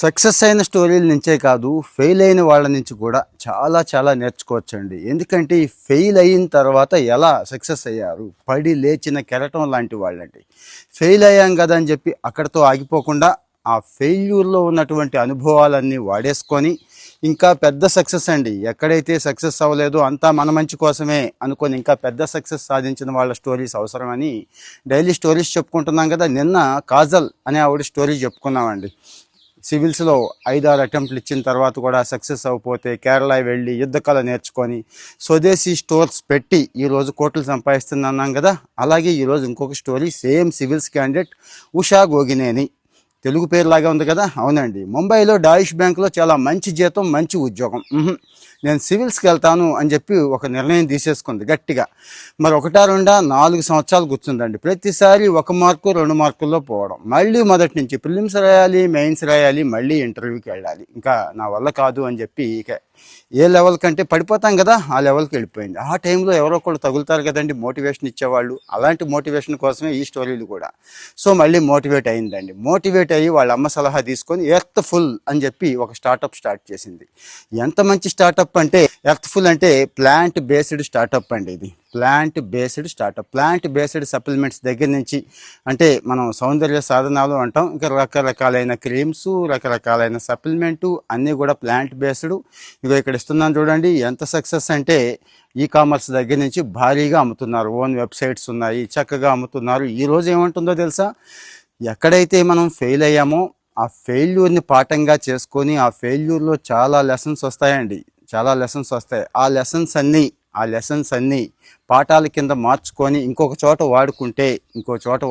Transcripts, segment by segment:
Success అయిన స్టోరీల నుంచే కాదు, ఫెయిల్ అయిన వాళ్ళ నుంచి కూడా చాలా చాలా నేర్చుకోవచ్చండి. ఎందుకంటే ఈ ఫెయిల్ అయిన తర్వాత ఎలా సక్సెస్ అయ్యారు, పడి లేచిన కెరటం లాంటి వాళ్ళండి. ఫెయిల్ అయ్యాం కదా అని చెప్పి అక్కడితో ఆగిపోకుండా ఆ ఫెయిల్యూర్లో ఉన్నటువంటి అనుభవాలన్నీ వాడేసుకొని ఇంకా పెద్ద సక్సెస్ అండి. ఎక్కడైతే సక్సెస్ అవ్వలేదో అంతా మన మంచి కోసమే అనుకొని ఇంకా పెద్ద సక్సెస్ సాధించిన వాళ్ళ స్టోరీస్ అవసరమని డైలీ స్టోరీస్ చెప్పుకుంటున్నాం కదా. నిన్న కాజల్ అనే ఆవిడ స్టోరీ చెప్పుకున్నామండి. సివిల్స్లో 5-6 అటెంప్ట్లు ఇచ్చిన తర్వాత కూడా సక్సెస్ అవ్వకపోతే కేరళ వెళ్ళి యుద్ధకళ నేర్చుకొని స్వదేశీ స్టోర్స్ పెట్టి ఈరోజు కోట్లు సంపాదిస్తున్నాం కదా. అలాగే ఈరోజు ఇంకొక story, same civils candidate Usha Gogineni. Telugu పేరులాగా ఉంది కదా. అవునండి, ముంబైలో డాయిష్ బ్యాంకులో చాలా మంచి జీతం, మంచి ఉద్యోగం. నేను సివిల్స్కి వెళ్తాను అని చెప్పి ఒక నిర్ణయం తీసేసుకుంది గట్టిగా. మరి 1-2-4 సంవత్సరాలు కూర్చుందండి. ప్రతిసారి 1 మార్కు 2 మార్కుల్లో పోవడం, మళ్ళీ మొదటి నుంచి ప్రిలిమ్స్ రాయాలి, మెయిన్స్ రాయాలి, మళ్ళీ ఇంటర్వ్యూకి వెళ్ళాలి. ఇంకా నా వల్ల కాదు అని చెప్పి ఇక ఏ లెవెల్ కంటే పడిపోతాం కదా, ఆ లెవెల్కి వెళ్ళిపోయింది. ఆ టైంలో ఎవరో ఒకళ్ళు తగులుతారు కదండి మోటివేషన్ ఇచ్చేవాళ్ళు. అలాంటి మోటివేషన్ కోసమే ఈ స్టోరీలు కూడా. సో మళ్ళీ మోటివేట్ అయిందండి. మోటివేట్ అయ్యి వాళ్ళ అమ్మ సలహా తీసుకొని ఎర్త్ఫుల్ అని చెప్పి ఒక స్టార్టప్ స్టార్ట్ చేసింది. ఎంత మంచి స్టార్టప్ అంటే, ఎర్త్ఫుల్ అంటే ప్లాంట్ బేస్డ్ స్టార్టప్ అండి. ఇది plant based startup. Plant based supplements దగ్గర నుంచి, అంటే మనం సౌందర్య సాధనాలు అంటాం, ఇంకా రకరకాలైన క్రీమ్స్, రకరకాలైన సప్లిమెంటు అన్నీ కూడా ప్లాంట్ బేస్డ్. ఇగో ఇక్కడ ఇస్తున్నాను చూడండి. ఎంత సక్సెస్ అంటే ఈ కామర్స్ దగ్గర నుంచి భారీగా అమ్ముతున్నారు. ఓన్ వెబ్సైట్స్ ఉన్నాయి, చక్కగా అమ్ముతున్నారు. ఈరోజు ఏమంటుందో తెలుసా, ఎక్కడైతే మనం ఫెయిల్ అయ్యామో ఆ ఫెయిల్యూర్ని పాఠంగా చేసుకొని ఆ ఫెయిల్యూర్లో చాలా లెసన్స్ వస్తాయండి. చాలా లెసన్స్ వస్తాయి. ఆ లెసన్స్ అన్నీ పాఠాల కింద మార్చుకొని ఇంకో చోట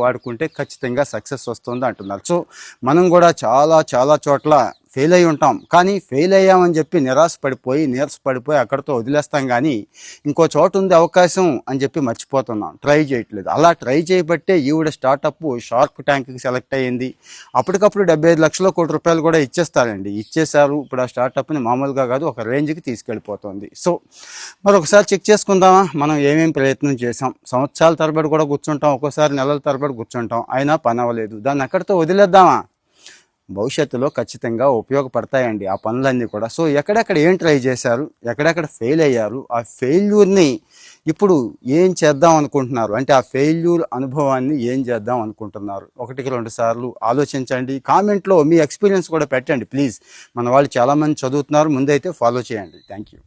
వాడుకుంటే ఖచ్చితంగా సక్సెస్ వస్తుంది అంటున్నారు. సో మనం కూడా చాలా చాలా చోట్ల ఫెయిల్ అయి ఉంటాం. కానీ ఫెయిల్ అయ్యామని చెప్పి నీరసపడిపోయి అక్కడితో వదిలేస్తాం. కానీ ఇంకో చోట ఉంది అవకాశం అని చెప్పి మర్చిపోతున్నాం, ట్రై చేయట్లేదు. అలా ట్రై చేయబట్టే ఈవిడ స్టార్టప్ షార్క్ ట్యాంక్కి సెలెక్ట్ అయ్యింది. అప్పటికప్పుడు 75 లక్షల కోటి రూపాయలు కూడా ఇచ్చేశారు. ఇప్పుడు ఆ స్టార్టప్ని మామూలుగా కాదు, ఒక రేంజ్కి తీసుకెళ్ళిపోతుంది. సో మరొకసారి చెక్ చేసుకుందామా, మనం ఏమేమి ప్రయత్నం చేసాం. సంవత్సరాల తరబడి కూడా కూర్చుంటాం, ఒక్కోసారి నెలల తరబడి కూర్చుంటాం, అయినా పని అవ్వలేదు. దాన్ని అక్కడితో వదిలేద్దామా? భవిష్యత్తులో ఖచ్చితంగా ఉపయోగపడతాయండి ఆ పనులన్నీ కూడా. సో ఎక్కడెక్కడ ఏం ట్రై చేశారు, ఎక్కడెక్కడ ఫెయిల్ అయ్యారు, ఆ ఫెయిల్యూర్ని ఇప్పుడు ఏం చేద్దాం అనుకుంటున్నారు, అంటే ఆ ఫెయిల్యూర్ అనుభవాన్ని ఏం చేద్దాం అనుకుంటున్నారు, 1-2 సార్లు ఆలోచించండి. కామెంట్లో మీ ఎక్స్పీరియన్స్ కూడా పెట్టండి ప్లీజ్. మన వాళ్ళు చాలామంది చదువుతున్నారు, ముందైతే ఫాలో చేయండి. Thank you.